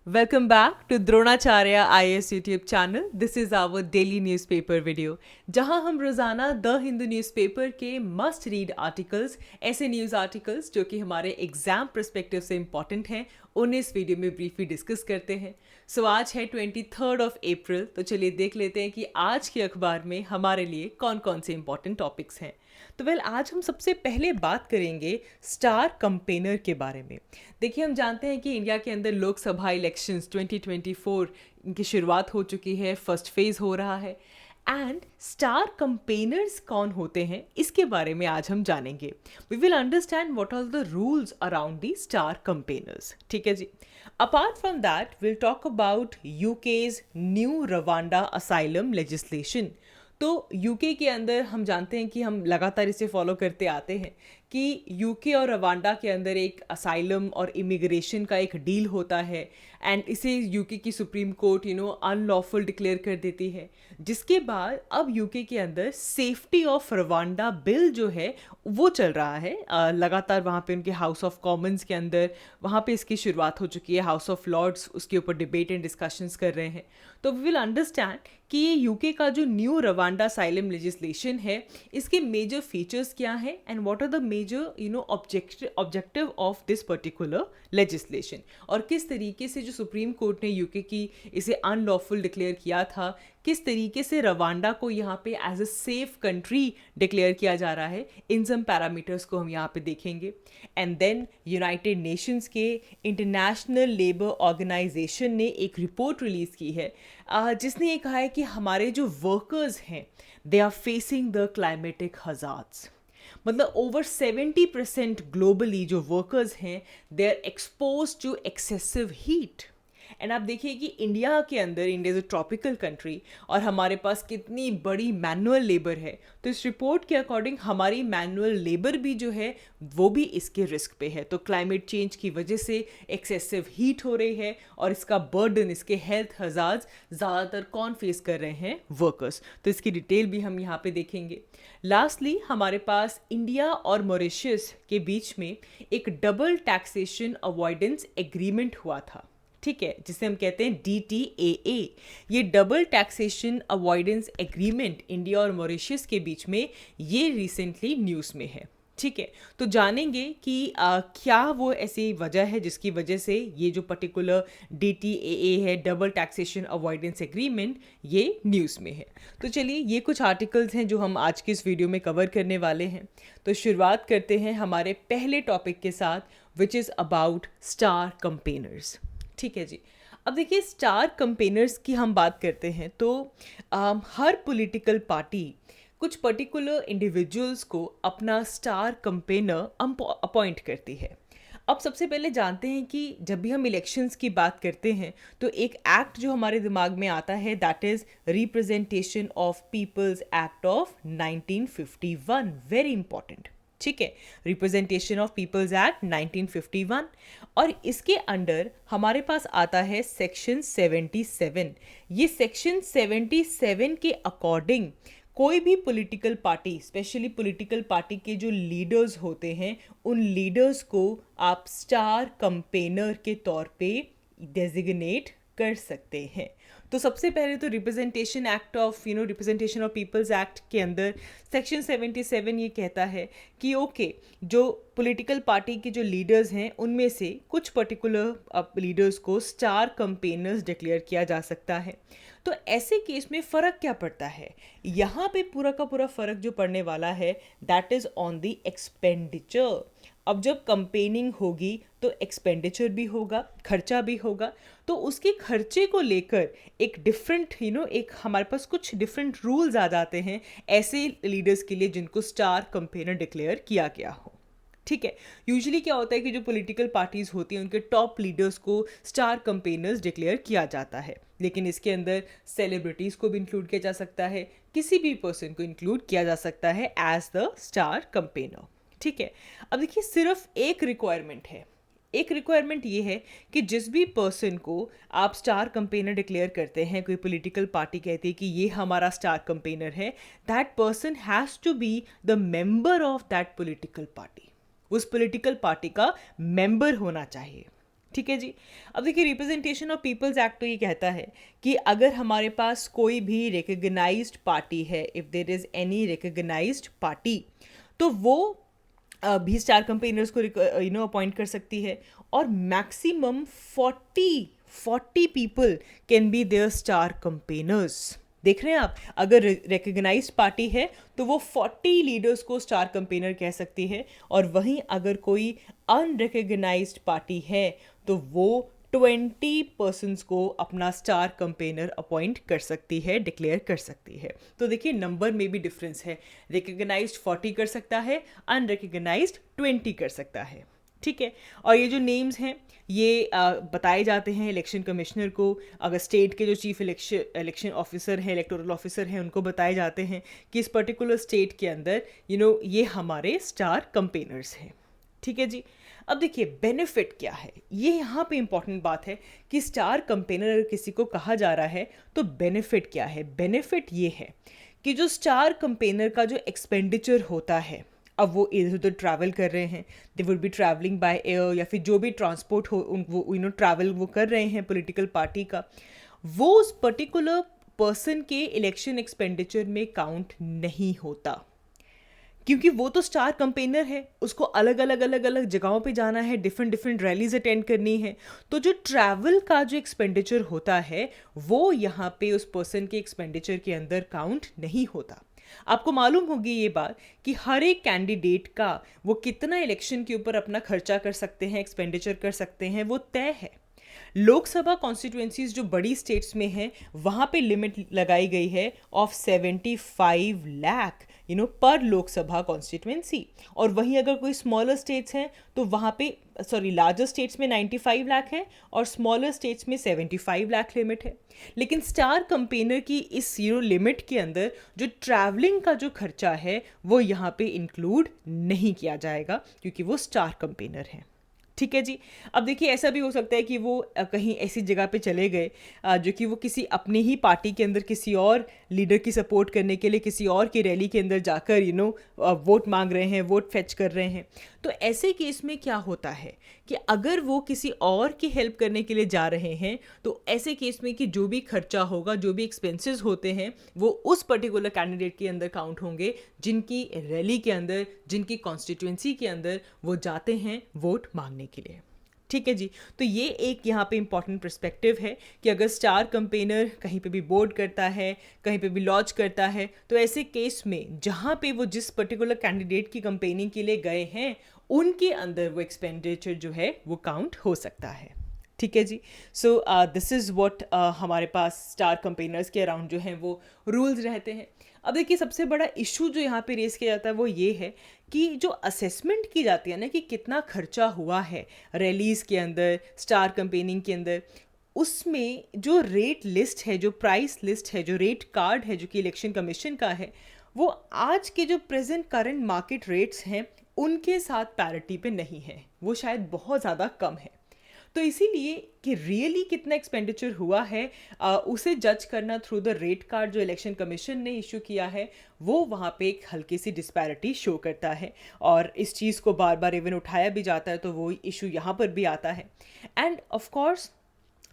Welcome back to Dronacharya IAS YouTube channel. This is our daily newspaper video, जहां हम रोजाना the Hindu newspaper के must read articles, ऐसे news articles जो कि हमारे एग्जाम परस्पेक्टिव से इंपॉर्टेंट हैं, उन्हें इस वीडियो में ब्रीफली डिस्कस करते हैं। सो आज है 23 अप्रैल, तो चलिए देख लेते हैं कि आज के अखबार में हमारे लिए कौन कौन से इंपॉर्टेंट टॉपिक्स हैं। तो आज हम सबसे पहले बात करेंगे स्टार कंपेनर के बारे में। देखिए, हम जानते हैं कि इंडिया के अंदर लोकसभा इलेक्शंस 2024 की शुरुआत हो चुकी है, फर्स्ट फेज हो रहा है। एंड स्टार कंपेनर्स कौन होते हैं, इसके बारे में आज हम जानेंगे। We will understand what are the rules around the star campaigners. ठीक है जी। Apart from that will talk about UK's new Rwanda asylum legislation. तो यूके के अंदर हम जानते हैं कि हम लगातार इसे फॉलो करते आते हैं कि यूके और रवांडा के अंदर एक असाइलम और इमिग्रेशन का एक डील होता है, एंड इसे यूके की सुप्रीम कोर्ट अनलॉफुल डिक्लेयर कर देती है। जिसके बाद अब यूके के अंदर सेफ्टी ऑफ रवांडा बिल जो है वो चल रहा है। लगातार वहाँ पे उनके हाउस ऑफ कॉमन्स के अंदर वहाँ पे इसकी शुरुआत हो चुकी है। हाउस ऑफ लॉर्ड्स उसके ऊपर डिबेट एंड डिस्कशंस कर रहे हैं। तो वी विल अंडरस्टैंड कि ये यूके का जो न्यू रवांडा असाइलम लेजिस्लेशन है, इसके मेजर फीचर्स क्या हैं and what are the major objective of this particular legislation, और किस तरीके से जो सुप्रीम कोर्ट ने यूके की इसे अनलॉफुल डिक्लेयर किया था, किस तरीके से रवांडा को यहाँ पे as a safe country declare किया जा रहा है, इन सम पैरामीटर्स को हम यहाँ पे देखेंगे। एंड देन यूनाइटेड नेशंस के इंटरनेशनल लेबर ऑर्गेनाइजेशन ने एक रिपोर्ट रिलीज़ की है, जिसने ये कहा है कि हमारे जो वर्कर्स हैं they are facing the climatic hazards. मतलब ओवर 70% ग्लोबली जो वर्कर्स हैं they are expose to excessive heat. And आप देखिए कि इंडिया के अंदर, India is a tropical country, और हमारे पास कितनी बड़ी मैनुअल लेबर है। तो इस रिपोर्ट के अकॉर्डिंग हमारी मैनुअल लेबर भी जो है वो भी इसके रिस्क पे है। तो क्लाइमेट चेंज की वजह से एक्सेसिव हीट हो रही है, और इसका बर्डन, इसके हेल्थ हजार्ड्स ज़्यादातर कौन फेस कर रहे हैं? वर्कर्स। तो इसकी डिटेल भी हम यहाँ पे देखेंगे। लास्टली हमारे पास इंडिया और मॉरिशस के बीच में एक डबल टैक्सेशन अवॉइडेंस एग्रीमेंट हुआ था, ठीक है, जिसे हम कहते हैं DTAA। ये double taxation avoidance agreement India और मॉरिशस के बीच में ये रिसेंटली न्यूज़ में है। ठीक है, तो जानेंगे कि क्या वो ऐसी वजह है जिसकी वजह से ये जो पर्टिकुलर DTAA है, डबल टैक्सेशन अवॉइडेंस एग्रीमेंट, ये न्यूज़ में है। तो चलिए, ये कुछ आर्टिकल्स हैं जो हम आज की इस वीडियो में कवर करने वाले हैं। तो शुरुआत करते हैं हमारे पहले टॉपिक के साथ, which is about star campaigners. ठीक है जी। अब देखिए, स्टार कंपेनर्स की हम बात करते हैं तो हर पॉलिटिकल पार्टी कुछ पर्टिकुलर इंडिविजुअल्स को अपना स्टार कंपेनर अपॉइंट करती है। अब सबसे पहले जानते हैं कि जब भी हम इलेक्शंस की बात करते हैं तो एक एक्ट जो हमारे दिमाग में आता है, that is representation of peoples act of 1951। Very important. ठीक है, रिप्रेजेंटेशन ऑफ पीपल्स एक्ट 1951, और इसके अंडर हमारे पास आता है सेक्शन 77। ये सेक्शन 77 के अकॉर्डिंग कोई भी political party, specially political party के जो लीडर्स होते हैं, उन लीडर्स को आप स्टार कंपेनर के तौर पे डेजिग्नेट कर सकते हैं। तो सबसे पहले तो representation act of representation of peoples act के अंदर सेक्शन 77 ये कहता है कि ओके, जो पॉलिटिकल पार्टी के जो लीडर्स हैं उनमें से कुछ पर्टिकुलर लीडर्स को स्टार कंपेनर्स डिक्लेयर किया जा सकता है। तो ऐसे केस में फ़र्क क्या पड़ता है? यहाँ पे पूरा का पूरा फ़र्क जो पड़ने वाला है, that is on the expenditure. अब जब कंपेनिंग होगी तो एक्सपेंडिचर भी होगा, खर्चा भी होगा। तो उसके खर्चे को लेकर एक डिफरेंट एक हमारे पास कुछ डिफरेंट रूल्स आ जाते हैं ऐसे लीडर्स के लिए जिनको स्टार कंपेनर डिक्लेयर किया गया हो। ठीक है, यूजुअली क्या होता है कि जो पॉलिटिकल पार्टीज होती हैं उनके टॉप लीडर्स को स्टार कंपेनर्स डिक्लेयर किया जाता है, लेकिन इसके अंदर सेलिब्रिटीज़ को भी इंक्लूड किया जा सकता है, किसी भी पर्सन को इंक्लूड किया जा सकता है एज द स्टार कंपेनर। ठीक है, अब देखिए, सिर्फ एक रिक्वायरमेंट है। एक रिक्वायरमेंट ये है कि जिस भी पर्सन को आप स्टार कंपेनर डिक्लेयर करते हैं, कोई पॉलिटिकल पार्टी कहती है कि ये हमारा स्टार कंपेनर है, that person has to be the member of that political party. उस पॉलिटिकल पार्टी का मेंबर होना चाहिए। ठीक है जी। अब देखिए रिप्रेजेंटेशन ऑफ पीपल्स एक्ट तो ये कहता है कि अगर हमारे पास कोई भी रिकग्नाइज्ड पार्टी है, if there is any recognised party, तो वो भी स्टार कंपेनर्स को अपॉइंट कर सकती है, और maximum 40 people can be there star campaigners. देख रहे हैं आप, अगर रिकग्नाइज्ड पार्टी है तो वो 40 लीडर्स को स्टार कंपेनर कह सकती है, और वहीं अगर कोई अनरिकग्नाइज्ड पार्टी है तो वो 20 पर्सन्स को अपना स्टार कंपेनर अपॉइंट कर सकती है, डिक्लेयर कर सकती है। तो देखिए नंबर में भी डिफरेंस है, रिकग्नाइज्ड 40 कर सकता है, अनरिकग्नाइज्ड 20 कर सकता है। ठीक है, और ये जो नेम्स हैं ये बताए जाते हैं इलेक्शन कमिश्नर को। अगर स्टेट के जो चीफ इलेक्शन ऑफिसर हैं, इलेक्टोरल ऑफिसर हैं, उनको बताए जाते हैं कि इस पर्टिकुलर स्टेट के अंदर ये हमारे स्टार कंपेनर्स हैं। ठीक है जी। अब देखिए बेनिफिट क्या है, ये यहाँ पे इंपॉर्टेंट बात है कि स्टार कंपेनर अगर किसी को कहा जा रहा है तो बेनिफिट क्या है। बेनिफिट ये है कि जो स्टार कंपेनर का जो एक्सपेंडिचर होता है, अब वो इधर उधर ट्रैवल कर रहे हैं, they would be travelling by air या फिर जो भी ट्रांसपोर्ट हो वो ट्रैवल वो कर रहे हैं पॉलिटिकल पार्टी का, वो उस पर्टिकुलर पर्सन के इलेक्शन एक्सपेंडिचर में काउंट नहीं होता, क्योंकि वो तो स्टार कंपेनर है, उसको अलग अलग जगहों पे जाना है, डिफरेंट रैलीज अटेंड करनी है। तो जो ट्रैवल का जो एक्सपेंडिचर होता है वो यहाँ पे उस पर्सन के एक्सपेंडिचर के अंदर काउंट नहीं होता। आपको मालूम होगी ये बात कि हर एक कैंडिडेट का वो कितना इलेक्शन के ऊपर अपना खर्चा कर सकते हैं, एक्सपेंडिचर कर सकते हैं, वो तय है। लोकसभा कॉन्स्टिट्यूएंसीज जो बड़ी स्टेट्स में हैं वहाँ पे लिमिट लगाई गई है ऑफ 75 लाख पर लोकसभा कॉन्स्टिट्यूएंसी, और वहीं अगर कोई स्मॉलर स्टेट्स हैं तो वहाँ पे लार्जर स्टेट्स में 95 लाख है और स्मॉलर स्टेट्स में 75 लाख लिमिट है। लेकिन स्टार कंपेनर की इस लिमिट के अंदर जो ट्रैवलिंग का जो खर्चा है वो यहाँ पे इंक्लूड नहीं किया जाएगा, क्योंकि वो स्टार कंपेनर है। ठीक है जी। अब देखिए ऐसा भी हो सकता है कि वो कहीं ऐसी जगह पे चले गए जो कि वो किसी अपने ही पार्टी के अंदर किसी और लीडर की सपोर्ट करने के लिए किसी और की रैली के अंदर जाकर वोट मांग रहे हैं, वोट फेच कर रहे हैं। तो ऐसे केस में क्या होता है कि अगर वो किसी और की हेल्प करने के लिए जा रहे हैं तो ऐसे केस में कि जो भी खर्चा होगा, जो भी एक्सपेंसेस होते हैं, वो उस पर्टिकुलर कैंडिडेट के अंदर काउंट होंगे जिनकी रैली के अंदर, जिनकी कॉन्स्टिट्यूएंसी के अंदर वो जाते हैं वोट मांगने के लिए। ठीक है जी। तो ये एक यहाँ पे इंपॉर्टेंट पर्सपेक्टिव है कि अगर स्टार कंपेनर कहीं पे भी बोर्ड करता है, कहीं पे भी लॉन्च करता है, तो ऐसे केस में जहाँ पे वो जिस पर्टिकुलर कैंडिडेट की कंपेनिंग के लिए गए हैं उनके अंदर वो एक्सपेंडिचर जो है वो काउंट हो सकता है। ठीक है जी। सो दिस इज़ व्हाट हमारे पास स्टार कंपेनर्स के अराउंड जो हैं वो रूल्स रहते हैं। अब देखिए सबसे बड़ा इशू जो यहाँ पे रेस किया जाता है वो ये है कि जो असेसमेंट की जाती है ना कि कितना खर्चा हुआ है रैलीज़ के अंदर, स्टार कंपेनिंग के अंदर, उसमें जो रेट लिस्ट है, जो प्राइस लिस्ट है, जो रेट कार्ड है जो कि इलेक्शन कमीशन का है, वो आज के जो प्रेजेंट करंट मार्केट रेट्स हैं उनके साथ पैरिटी पे नहीं है, वो शायद बहुत ज़्यादा कम है। तो इसीलिए कि रियली कितना एक्सपेंडिचर हुआ है उसे जज करना थ्रू द रेट कार्ड जो इलेक्शन कमीशन ने इशू किया है, वो वहाँ पे एक हल्की सी डिस्पैरिटी शो करता है, और इस चीज़ को बार बार इवन उठाया भी जाता है, तो वो इशू यहाँ पर भी आता है। एंड ऑफ कोर्स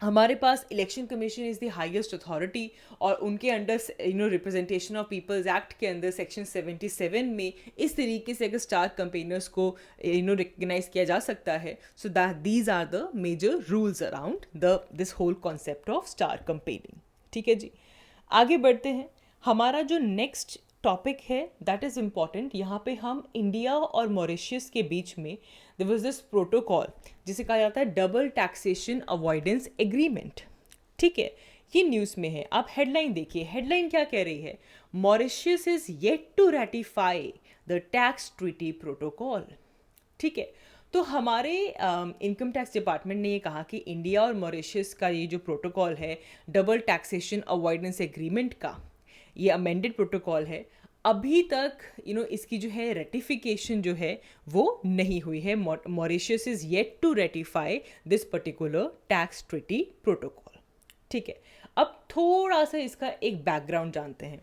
हमारे पास election commission is the highest authority, और उनके under representation of peoples act के अंदर सेक्शन 77 में इस तरीके से अगर स्टार कंपेनर्स को रिकग्नाइज किया जा सकता है, so that these are the major rules around this whole concept of star campaigning. ठीक है जी। आगे बढ़ते हैं। हमारा जो नेक्स्ट टॉपिक है दैट इज़ इम्पॉर्टेंट। यहाँ पे हम इंडिया और मॉरिशस के बीच में देयर वाज दिस प्रोटोकॉल जिसे कहा जाता है डबल टैक्सेशन अवॉइडेंस एग्रीमेंट। ठीक है, ये न्यूज़ में है। आप हेडलाइन देखिए, हेडलाइन क्या कह रही है, Mauritius is yet to ratify the tax treaty protocol. ठीक है, तो हमारे इनकम टैक्स डिपार्टमेंट ने ये कहा कि इंडिया और मॉरिशस का ये जो प्रोटोकॉल है डबल टैक्सेशन अवॉइडेंस एग्रीमेंट का, ये अमेंडेड प्रोटोकॉल है, अभी तक इसकी जो है रेटिफिकेशन जो है वो नहीं हुई है। Mauritius is yet to ratify this particular tax treaty protocol. ठीक है, अब थोड़ा सा इसका एक बैकग्राउंड जानते हैं।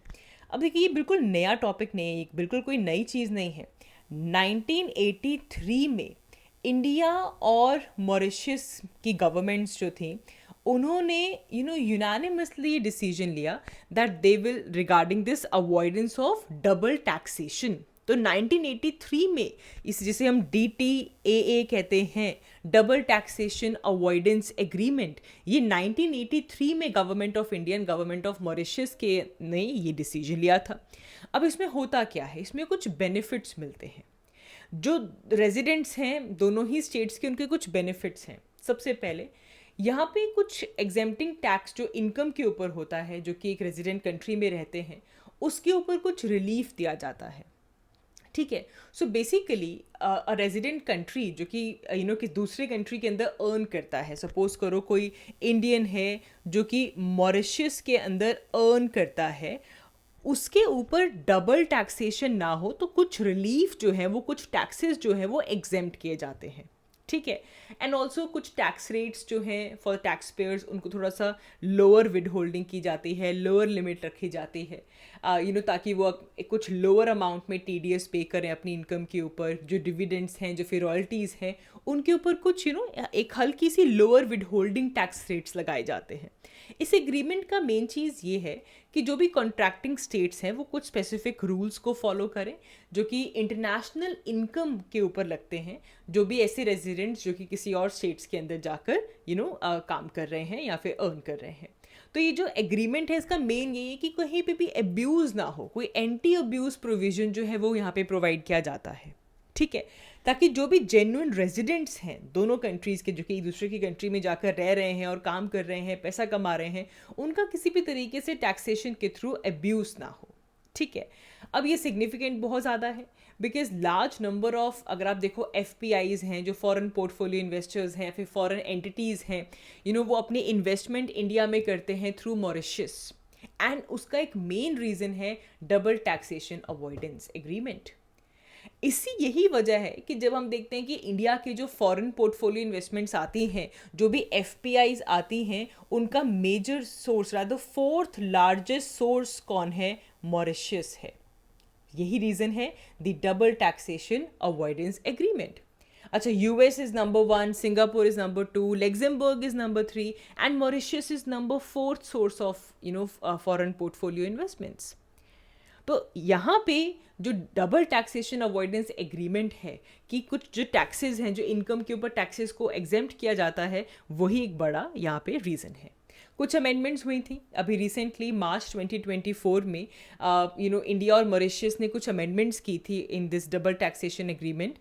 अब देखिए ये बिल्कुल नया टॉपिक नहीं है, बिल्कुल कोई नई चीज़ नहीं है। 1983 में इंडिया और मॉरिशस की गवर्नमेंट्स जो थी उन्होंने यूनानिमसली डिसीजन लिया that they will regarding this avoidance of double taxation. तो 1983 में इस जिसे हम DTAA कहते हैं, डबल टैक्सेशन अवॉइडेंस एग्रीमेंट, ये 1983 में government of India and government of Mauritius के ने ये डिसीजन लिया था। अब इसमें होता क्या है, इसमें कुछ बेनिफिट्स मिलते हैं। जो रेजिडेंट्स हैं दोनों ही स्टेट्स के, उनके कुछ बेनिफिट्स हैं। सबसे पहले यहाँ पे कुछ एग्जेम्प्टिंग टैक्स जो इनकम के ऊपर होता है, जो कि एक रेजिडेंट कंट्री में रहते हैं, उसके ऊपर कुछ रिलीफ दिया जाता है। ठीक है, so basically a resident country जो कि कि दूसरे कंट्री के अंदर अर्न करता है, सपोज करो कोई इंडियन है जो कि मॉरिशस के अंदर अर्न करता है, उसके ऊपर डबल टैक्सेशन ना हो तो कुछ रिलीफ जो है वो, कुछ टैक्सेस जो है वो एग्जेम्प्ट किए जाते हैं। ठीक है, एंड ऑल्सो कुछ टैक्स रेट्स जो हैं फॉर टैक्स पेयर्स, उनको थोड़ा सा लोअर विद होल्डिंग की जाती है, लोअर लिमिट रखी जाती है, ताकि वो कुछ लोअर अमाउंट में TDS पे करें अपनी इनकम के ऊपर। जो डिविडेंड्स हैं, जो फिर रॉयल्टीज़ हैं, उनके ऊपर कुछ एक हल्की सी lower withholding tax rates लगाए जाते हैं। इस एग्रीमेंट का मेन चीज़ ये है कि जो भी कॉन्ट्रैक्टिंग स्टेट्स हैं वो कुछ स्पेसिफिक रूल्स को फॉलो करें जो कि इंटरनेशनल इनकम के ऊपर लगते हैं, जो भी ऐसे रेजिडेंट्स जो कि किसी और स्टेट्स के अंदर जाकर काम कर रहे हैं या फिर अर्न कर रहे हैं। तो ये जो एग्रीमेंट है इसका मेन यही है कि कहीं पे भी अब्यूज़ ना हो, कोई एंटी अब्यूज़ प्रोविज़न जो है वो यहाँ पे प्रोवाइड किया जाता है। ठीक है, ताकि जो भी जेन्युइन रेजिडेंट्स हैं दोनों कंट्रीज़ के, जो कि एक दूसरे की कंट्री में जाकर रह रहे हैं और काम कर रहे हैं, पैसा कमा रहे हैं, उनका किसी भी तरीके से टैक्सेशन के थ्रू अब्यूज़ ना हो। ठीक है, अब ये सिग्निफिकेंट बहुत ज़्यादा है बिकॉज लार्ज नंबर ऑफ, अगर आप देखो FPIs हैं जो फॉरेन पोर्टफोलियो इन्वेस्टर्स हैं, फिर फॉरेन एंटिटीज़ हैं, वो अपनी इन्वेस्टमेंट इंडिया में करते हैं थ्रू मॉरिशस, एंड उसका एक मेन रीज़न है डबल टैक्सेशन अवॉइडेंस एग्रीमेंट। इसी यही वजह है कि जब हम देखते हैं कि इंडिया के जो फॉरेन पोर्टफोलियो इन्वेस्टमेंट्स आती हैं, जो भी FPIs आती हैं, उनका major source, rather fourth largest source कौन है, मॉरिशस है। यही रीज़न है the double taxation avoidance agreement. अच्छा, US is number 1, Singapore is number 2, Luxembourg is number 3 and Mauritius is number 4th source of foreign portfolio investments. तो यहाँ पे जो डबल टैक्सेशन अवॉइडेंस एग्रीमेंट है कि कुछ जो टैक्सेस हैं, जो इनकम के ऊपर टैक्सेस को एग्जेम्प्ट किया जाता है, वही एक बड़ा यहाँ पे रीज़न है। कुछ अमेंडमेंट्स हुई थी अभी रिसेंटली मार्च 2024 में, इंडिया और मॉरिशस ने कुछ अमेंडमेंट्स की थी in this double taxation agreement,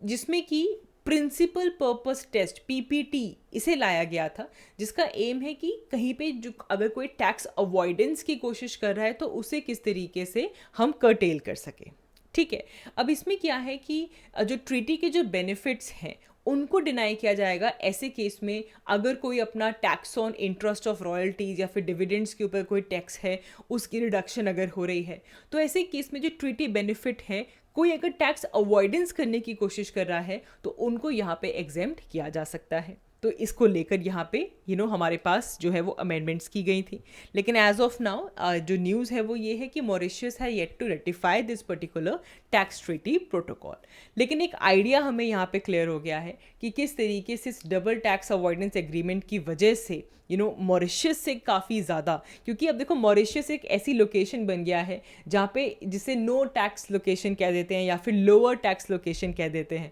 जिसमें कि प्रिंसिपल पर्पस टेस्ट PPT इसे लाया गया था, जिसका एम है कि कहीं पे जो अगर कोई टैक्स अवॉइडेंस की कोशिश कर रहा है तो उसे किस तरीके से हम कर्टेल कर सकें। ठीक है, अब इसमें क्या है कि जो ट्रीटी के जो बेनिफिट्स हैं उनको डिनाई किया जाएगा ऐसे केस में अगर कोई अपना tax on interest of royalties या फिर डिविडेंड्स के ऊपर कोई टैक्स है उसकी रिडक्शन अगर हो रही है, तो ऐसे केस में जो ट्रीटी बेनिफिट है, कोई अगर टैक्स अवॉइडेंस करने की कोशिश कर रहा है तो उनको यहाँ पे एग्जेम्प्ट किया जा सकता है। तो इसको लेकर यहाँ पे हमारे पास जो है वो अमेंडमेंट्स की गई थी। लेकिन एज ऑफ नाउ जो न्यूज़ है वो ये है कि मॉरिशस है yet to ratify this particular tax treaty protocol. लेकिन एक आइडिया हमें यहाँ पे क्लियर हो गया है कि किस तरीके से इस डबल टैक्स अवॉइडेंस एग्रीमेंट की वजह से मॉरिशस से काफ़ी ज़्यादा, क्योंकि अब देखो मॉरिशस एक ऐसी लोकेशन बन गया है जहाँ पे जिसे नो टैक्स लोकेशन कह देते हैं या फिर लोअर टैक्स लोकेशन कह देते हैं,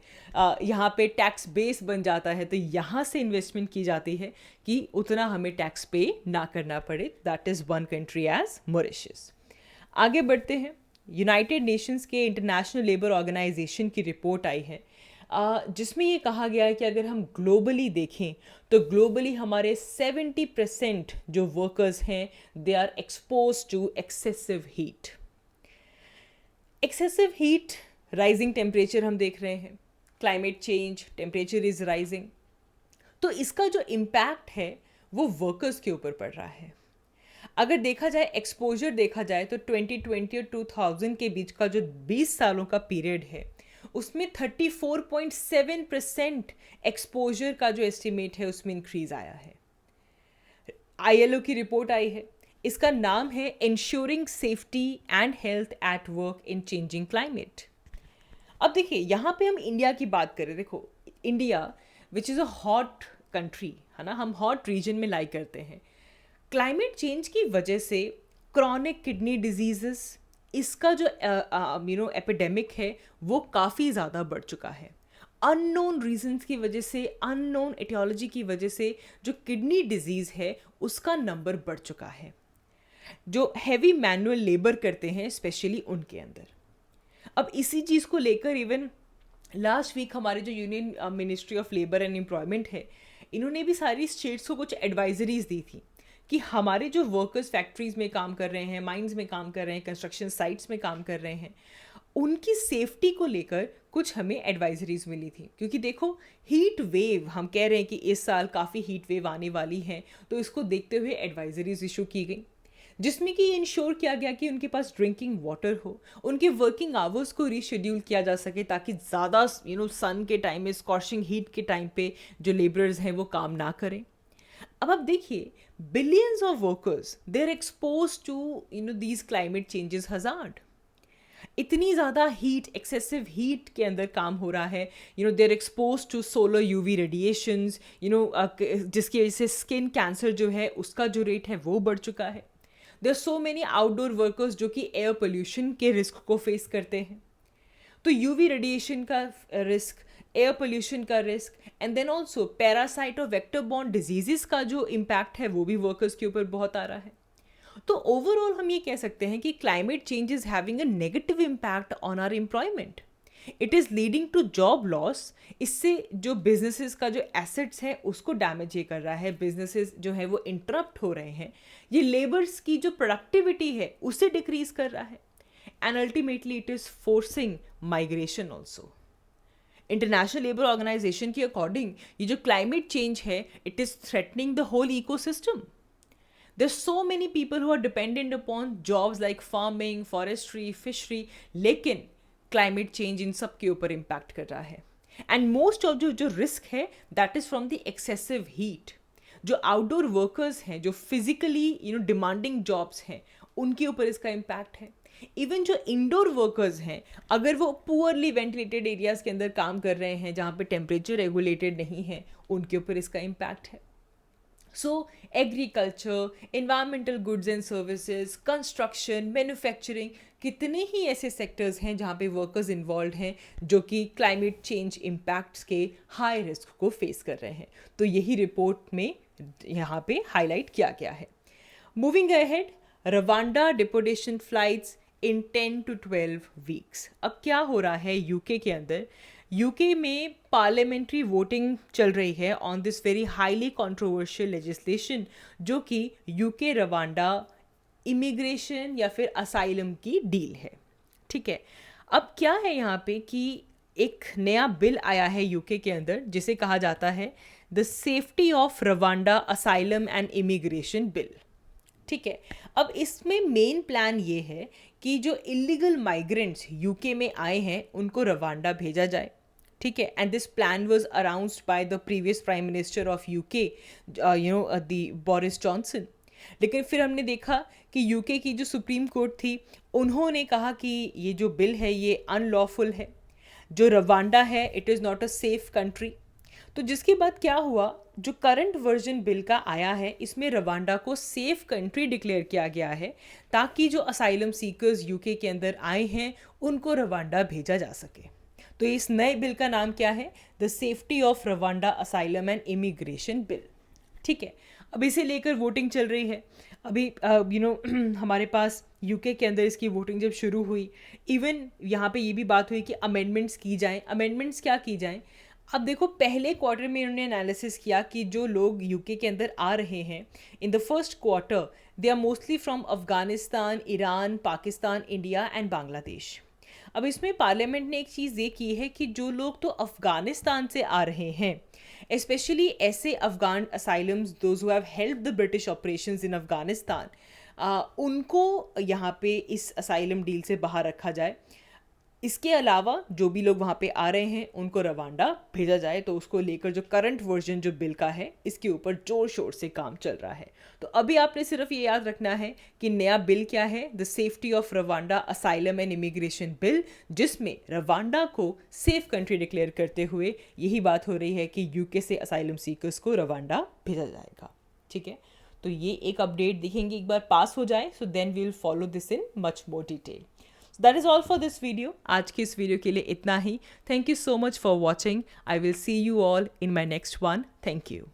यहाँ पे टैक्स बेस बन जाता है, तो यहाँ से इन्वेस्टमेंट की जाती है कि उतना हमें टैक्स पे ना करना पड़े। That is one country as Mauritius. आगे बढ़ते हैं, यूनाइटेड नेशंस के इंटरनेशनल लेबर ऑर्गेनाइजेशन की रिपोर्ट आई है जिसमें ये कहा गया है कि अगर हम ग्लोबली देखें तो ग्लोबली हमारे 70% जो वर्कर्स हैं they are expose to excessive heat. Excessive heat, rising temperature हम देख रहे हैं, climate change, temperature is rising, तो इसका जो इम्पैक्ट है वो वर्कर्स के ऊपर पड़ रहा है। अगर देखा जाए, एक्सपोजर देखा जाए तो 2020 और 2000 के बीच का जो 20 सालों का पीरियड है उसमें 34.7% एक्सपोजर का जो एस्टिमेट है उसमें इंक्रीज आया है। ILO की रिपोर्ट आई है, इसका नाम है ensuring safety and health at work in changing climate. अब देखिए यहाँ पे हम इंडिया की बात करें, देखो India which is a hot country, है ना, हम हॉट रीजन में लाई करते हैं, क्लाइमेट चेंज की वजह से क्रॉनिक किडनी डिजीजेस, इसका जो एपिडेमिक है वो काफ़ी ज़्यादा बढ़ चुका है। अननोन रीजंस की वजह से, अननोन एटियोलॉजी की वजह से जो किडनी डिजीज़ है उसका नंबर बढ़ चुका है, जो हैवी मैनुअल लेबर करते हैं स्पेशली उनके अंदर। अब इसी चीज़ को लेकर इवन लास्ट वीक हमारे जो union ministry of labour and employment है, इन्होंने भी सारी स्टेट्स को कुछ एडवाइजरीज दी थी कि हमारे जो वर्कर्स फैक्ट्रीज में काम कर रहे हैं, माइंस में काम कर रहे हैं, कंस्ट्रक्शन साइट्स में काम कर रहे हैं, उनकी सेफ्टी को लेकर कुछ हमें एडवाइजरीज मिली थी। क्योंकि देखो, हीट वेव, हम कह रहे हैं कि इस साल काफ़ी हीट वेव आने वाली है, तो इसको देखते हुए एडवाइजरीज इशू की गई, जिसमें कि इंश्योर किया गया कि उनके पास ड्रिंकिंग वाटर हो, उनके वर्किंग आवर्स को रीशेड्यूल किया जा सके ताकि ज़्यादा सन के टाइम में, स्कॉर्चिंग हीट के टाइम पे जो लेबरर्स हैं वो काम ना करें। अब आप देखिए, billions of workers they are expose to these climate changes hazard. इतनी ज़्यादा हीट, एक्सेसिव हीट के अंदर काम हो रहा है, they are expose to solar UV radiations, जिसकी वजह से स्किन कैंसर जो है उसका जो रेट है वो बढ़ चुका है। There so many outdoor workers जो कि एयर पोल्यूशन के रिस्क को फेस करते हैं। तो यूवी रेडिएशन का रिस्क, एयर पोल्यूशन का risk, and then also parasite और वेक्टर बॉर्न डिजीजेस का जो इम्पैक्ट है वो भी वर्कर्स के ऊपर बहुत आ रहा है। तो ओवरऑल हम ये कह सकते हैं कि climate change is having a negative impact on our employment. It is leading to job loss. इससे जो बिजनेसेस का जो एसेट्स है उसको डैमेज ये कर रहा है, बिजनेसेस जो है वो इंटरप्ट हो रहे हैं, ये लेबर्स की जो प्रोडक्टिविटी है उसे डिक्रीज कर रहा है, and ultimately it is forcing migration also. International labour organisation के अकॉर्डिंग ये जो क्लाइमेट चेंज है, it is threatening the whole ecosystem. There's so many people who are dependent upon jobs like farming, forestry, fishery, लेकिन climate change इन सब के ऊपर impact कर रहा है। And most of जो risk है that is from the excessive heat। जो outdoor workers हैं, जो physically demanding jobs हैं, उनके ऊपर इसका impact है। इवन जो इंडोर वर्कर्स हैं, अगर वो पुअरली वेंटिलेटेड एरियाज के अंदर काम कर रहे हैं जहाँ पे टेम्परेचर रेगुलेटेड नहीं है, उनके ऊपर इसका इम्पैक्ट है। सो agriculture, environmental goods and services, construction, manufacturing, कितने ही ऐसे सेक्टर्स हैं जहाँ पे वर्कर्स इन्वॉल्व हैं जो कि क्लाइमेट चेंज इम्पैक्ट्स के हाई रिस्क को फेस कर रहे हैं। तो यही रिपोर्ट में यहाँ पे हाईलाइट किया गया है। Moving ahead, Rwanda deportation flights in 10 to 12 weeks. अब क्या हो रहा है यूके के अंदर? यूके में पार्लियामेंट्री वोटिंग चल रही है on this very highly controversial legislation, जो कि यूके रवांडा इमिग्रेशन या फिर असाइलम की डील है। ठीक है, अब क्या है यहाँ पे कि एक नया बिल आया है यूके के अंदर जिसे कहा जाता है the safety of Rwanda asylum and immigration bill. ठीक है, अब इसमें मेन प्लान ये है कि जो इलीगल माइग्रेंट्स यूके में आए हैं उनको रवांडा भेजा जाए। ठीक है, and this plan was announced by the previous prime minister of UK, the Boris Johnson. लेकिन फिर हमने देखा कि यूके की जो सुप्रीम कोर्ट थी, उन्होंने कहा कि ये जो बिल है ये अनलॉफुल है, जो रवांडा है it is not a safe country. तो जिसके बाद क्या हुआ, जो करंट वर्जन बिल का आया है इसमें रवांडा को सेफ कंट्री डिक्लेयर किया गया है ताकि जो असाइलम सीकर्स यूके के अंदर आए हैं उनको रवांडा भेजा जा सके। तो इस नए बिल का नाम क्या है? The safety of Rwanda asylum and immigration bill. ठीक है, अब इसे लेकर वोटिंग चल रही है। अभी हमारे पास यूके के अंदर इसकी वोटिंग जब शुरू हुई, इवन यहाँ पे ये भी बात हुई कि अमेंडमेंट्स की जाएं। अमेंडमेंट्स क्या की जाएं? अब देखो, पहले क्वार्टर में इन्होंने एनालिसिस किया कि जो लोग यूके के अंदर आ रहे हैं in the first quarter, they are mostly from Afghanistan, Iran, Pakistan, India and Bangladesh. अब इसमें पार्लियामेंट ने एक चीज़ ये की है कि जो लोग तो अफगानिस्तान से आ रहे हैं, स्पेशली ऐसे Afghan asylums those who have helped the British operations in Afghanistan, उनको यहाँ पे इस असाइलम डील से बाहर रखा जाए। इसके अलावा जो भी लोग वहाँ पे आ रहे हैं उनको रवांडा भेजा जाए, तो उसको लेकर जो करंट वर्जन जो बिल का है इसके ऊपर जोर शोर से काम चल रहा है। तो अभी आपने सिर्फ ये याद रखना है कि नया बिल क्या है, the safety of Rwanda asylum and immigration bill, जिसमें रवांडा को सेफ कंट्री डिक्लेयर करते हुए यही बात हो रही है कि यूके से असाइलम सीकर्स को रवांडा भेजा जाएगा। ठीक है, तो ये एक अपडेट देखेंगे एक बार पास हो जाए, so then we will follow this in much more detail. That is all for this video. आज की इस वीडियो के लिए इतना ही। Thank you so much for watching. I will see you all in my next one. Thank you.